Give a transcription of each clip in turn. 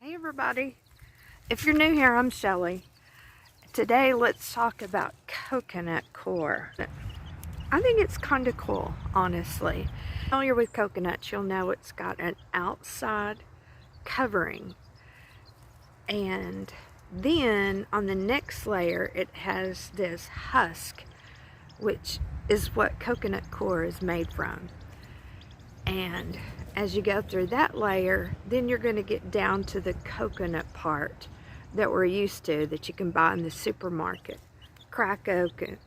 Hey everybody, if you're new here, I'm Shelly. Today let's talk about coconut coir. I think it's kind of cool, honestly. If you're familiar with coconuts, you'll know it's got an outside covering, and then on the next layer it has this husk, which is what coconut coir is made from. And as you go through that layer, then you're going to get down to the coconut part that we're used to, that you can buy in the supermarket. Crack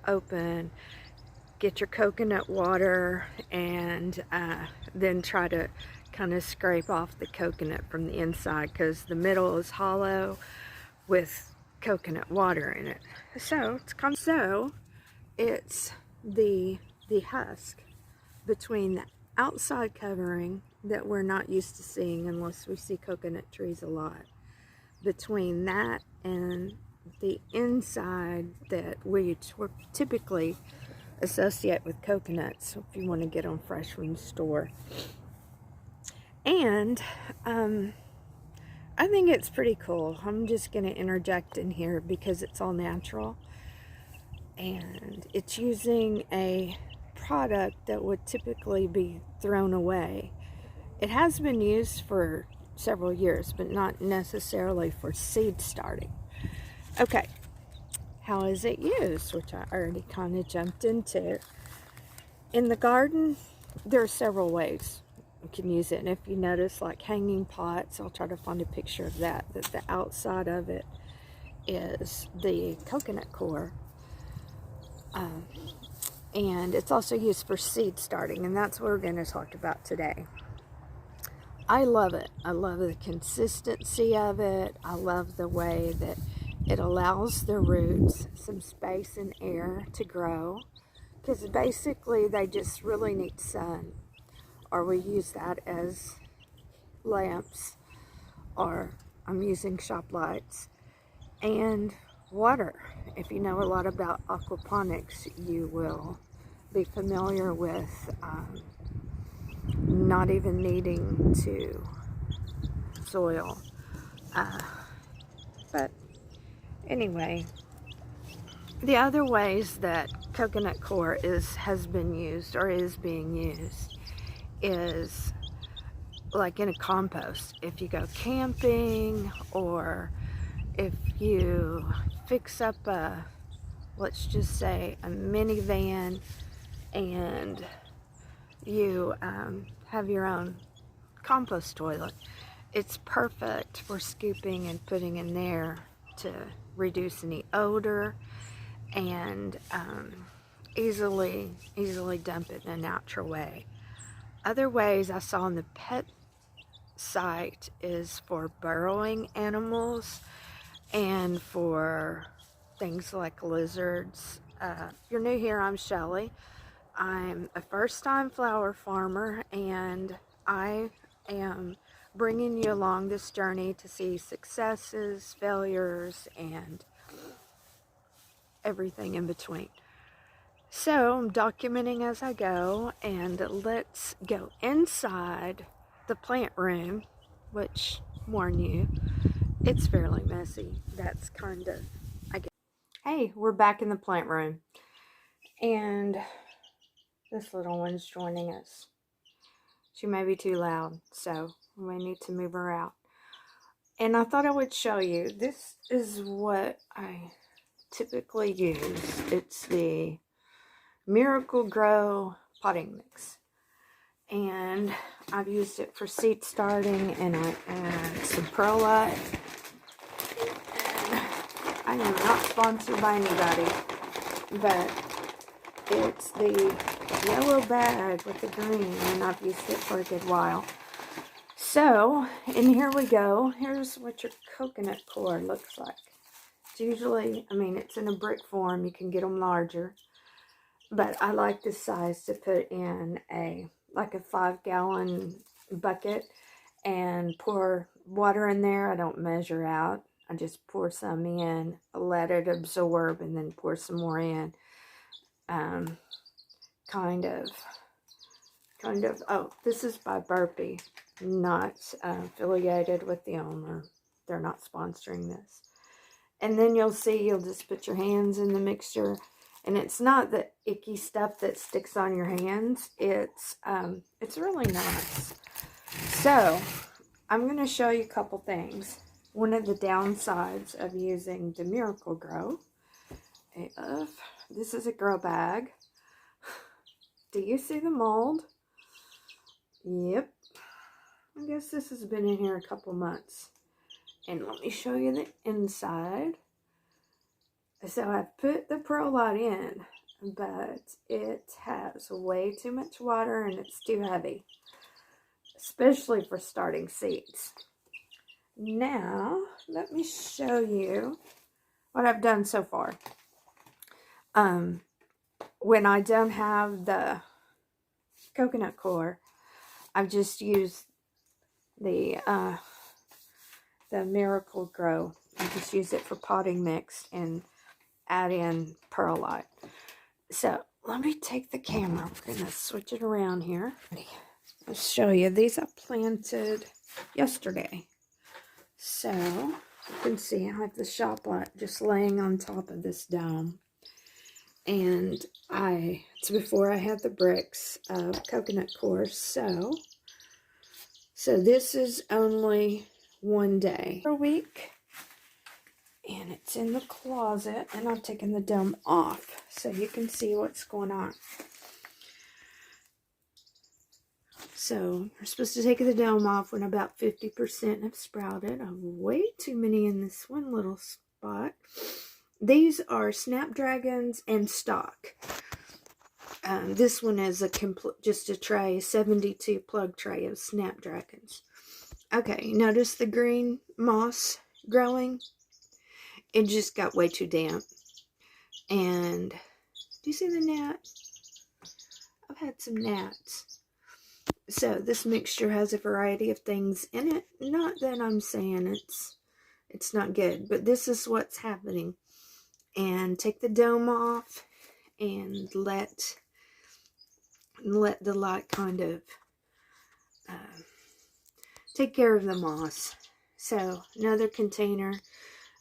open, get your coconut water, and then try to kind of scrape off the coconut from the inside, because the middle is hollow with coconut water in it. So it's the husk between the outside covering that we're not used to seeing unless we see coconut trees a lot, between that and the inside that we typically associate with coconuts if you want to get them fresh from the store. And I think it's pretty cool. I'm just going to interject in here because it's all natural, and it's using a product that would typically be thrown away. It has been used for several years, but not necessarily for seed starting. Okay, how is it used, which I already kind of jumped into. In the garden, there are several ways you can use it. And if you notice, like hanging pots, I'll try to find a picture of that the outside of it is the coconut coir. And it's also used for seed starting, and that's what we're going to talk about today. I love it. I love the consistency of it. I love the way that it allows the roots some space and air to grow, because basically they just really need sun, or we use that as lamps, or I'm using shop lights, and water. If you know a lot about aquaponics, you will be familiar with not even needing to soil. But anyway, the other ways that coconut coir has been used or is being used is like in a compost. If you go camping, or if you fix up a, let's just say, a minivan, and you have your own compost toilet, it's perfect for scooping and putting in there to reduce any odor, and easily dump it in a natural way. Other ways I saw on the pet site is for burrowing animals and for things like lizards. If you're new here, I'm Shelly. I'm a first-time flower farmer, and I am bringing you along this journey to see successes, failures, and everything in between. So I'm documenting as I go, and let's go inside the plant room, which, warn you, it's fairly messy. That's kind of, I guess. Hey, we're back in the plant room, and this little one's joining us. She may be too loud, so we may need to move her out. And I thought I would show you. This is what I typically use. It's the Miracle Grow potting mix, and I've used it for seed starting, and I add some perlite. And I am not sponsored by anybody, but it's the yellow bag with the green, and I've used it for a good while. So, and here we go. Here's what your coconut coir looks like. It's usually, I mean, it's in a brick form. You can get them larger, but I like this size to put in like a 5-gallon bucket and pour water in there. I don't measure out. I just pour some in, let it absorb, and then pour some more in. Kind of, oh, this is by Burpee, not affiliated with the owner. they're not sponsoring this. And then you'll see, you'll just put your hands in the mixture. And it's not the icky stuff that sticks on your hands. It's really nice. So, I'm going to show you a couple things. One of the downsides of using the Miracle Grow. This is a grow bag. Do you see the mold? Yep. I guess this has been in here a couple months. And let me show you the inside. So I've put the perlite in, but it has way too much water and it's too heavy, especially for starting seeds. Now, let me show you what I've done so far. When I don't have the coconut coir, I've just used the Miracle Grow. I just use it for potting mix and add in perlite. So let me take the camera. We're going to switch it around here. I'll show you. These I planted yesterday. So you can see I have the shop light just laying on top of this dome. And it's before I had the bricks of coconut coir. So this is only one day per week. And it's in the closet, and I've taken the dome off so you can see what's going on. So, we're supposed to take the dome off when about 50% have sprouted. I have way too many in this one little spot. These are snapdragons and stock. This one is just a tray, 72 plug tray of snapdragons. Okay, notice the green moss growing? It just got way too damp. And do you see the gnat? I've had some gnats. So this mixture has a variety of things in it. Not that I'm saying it's not good, but this is what's happening. And take the dome off and let the light kind of take care of the moss. So another container.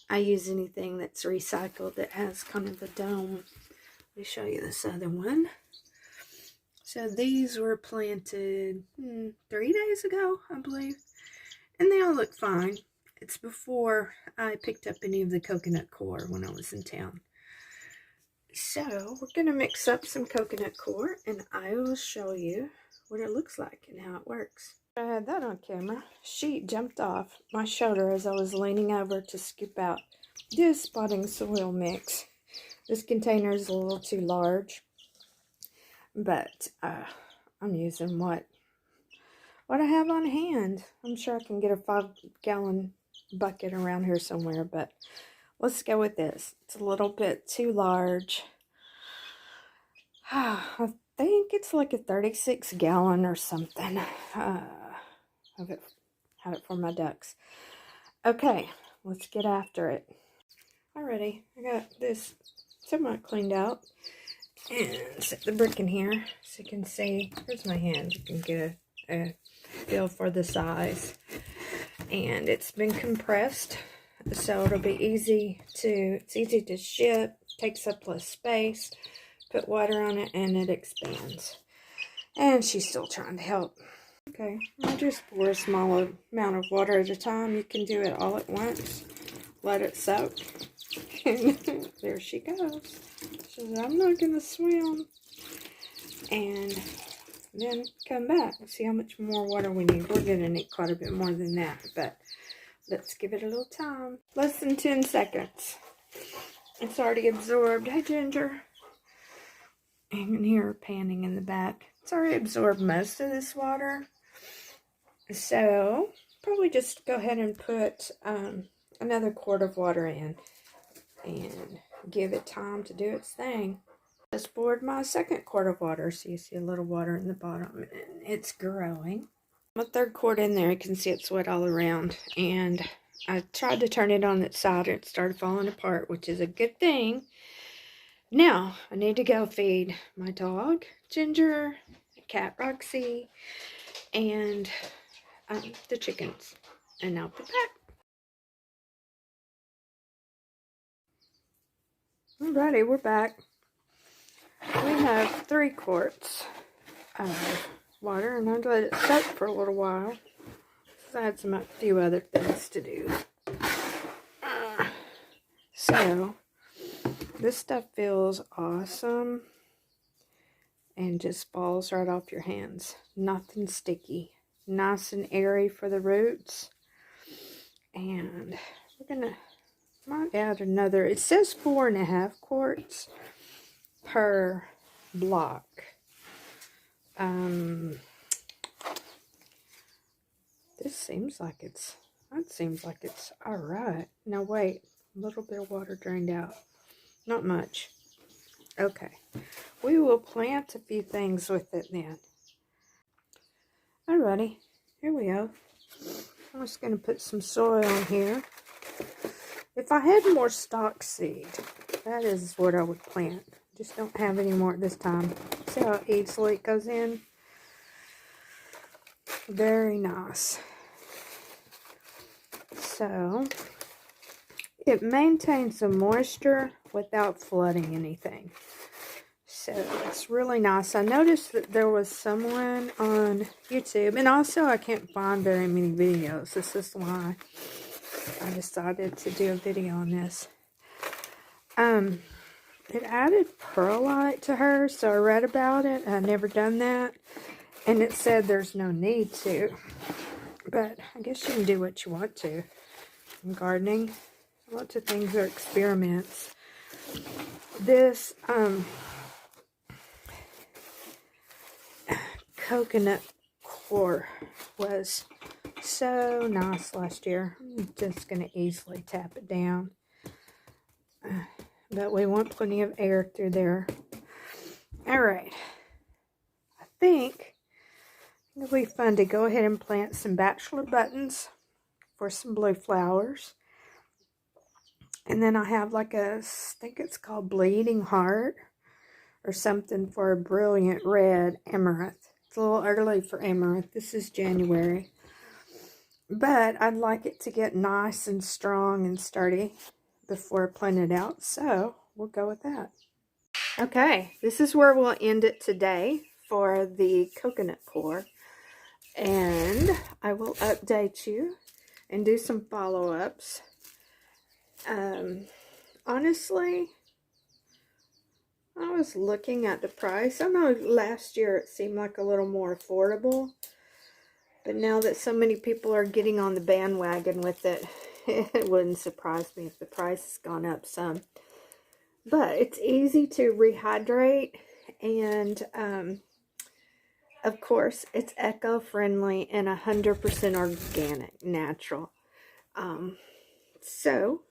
I use anything that's recycled that has kind of a dome. Let me show you this other one. So these were planted 3 days ago, I believe. And they all look fine. It's before I picked up any of the coconut coir when I was in town. So we're going to mix up some coconut coir and I will show you what it looks like and how it works. I had that on camera. Sheet jumped off my shoulder as I was leaning over to scoop out this potting soil mix. This container is a little too large, but I'm using what I have on hand. I'm sure I can get a 5-gallon bucket around here somewhere, but let's go with this. It's a little bit too large. I think it's like a 36-gallon or something. Have it for my ducks. Okay, let's get after it. Alrighty, I got this somewhat cleaned out. And set the brick in here so you can see. Here's my hand. You can get a feel for the size. And it's been compressed, so it'll be it's easy to ship, takes up less space. Put water on it and it expands. And she's still trying to help. Okay, I just pour a small amount of water at a time. You can do it all at once. Let it soak. And there she goes. She says, I'm not going to swim. And then come back and see how much more water we need. We're going to need quite a bit more than that, but let's give it a little time. Less than 10 seconds. It's already absorbed. Hey, Ginger. And you can hear her panning in the back. It's already absorbed most of this water. So, probably just go ahead and put another quart of water in. And give it time to do its thing. Just poured my second quart of water. So you see a little water in the bottom. And it's growing. My third quart in there. You can see it's wet all around. And I tried to turn it on its side. And it started falling apart. Which is a good thing. Now, I need to go feed my dog, Ginger, cat, Roxy, and the chickens. And I'll be back. Alrighty, we're back. We have 3 quarts of water, and I'd let it soak for a little while. I had a few other things to do. So, this stuff feels awesome and just falls right off your hands. Nothing sticky. Nice and airy for the roots. And we're gonna might add another. It says 4.5 quarts per block. This seems like it's. That seems like it's all right. Now wait, a little bit of water drained out. Not much. Okay, we will plant a few things with it then. Alrighty, here we go. I'm just going to put some soil in here. If I had more stock seed, that is what I would plant. Just don't have any more at this time. See how easily it goes in? Very nice. So, it maintains the moisture without flooding anything. So, it's really nice. I noticed that there was someone on YouTube, and also I can't find very many videos. This is why I decided to do a video on this. It added perlite to her, so I read about it. I'd never done that. And it said there's no need to. But I guess you can do what you want to in gardening. Lots of things are experiments. This coconut coir was so nice last year. I'm just going to easily tap it down. But we want plenty of air through there. Alright. I think it'll be fun to go ahead and plant some bachelor buttons for some blue flowers. And then I have like I think it's called bleeding heart or something for a brilliant red amaranth. It's a little early for amaranth. This is January. But I'd like it to get nice and strong and sturdy before I plant it out. So we'll go with that. Okay, this is where we'll end it today for the coconut coir. And I will update you and do some follow-ups. Honestly, I was looking at the price. I know last year it seemed like a little more affordable. But now that so many people are getting on the bandwagon with it, it wouldn't surprise me if the price has gone up some. But it's easy to rehydrate, and of course, it's eco-friendly and 100% organic, natural. So,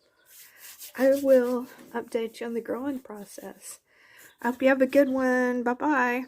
I will update you on the growing process. I hope you have a good one. Bye-bye.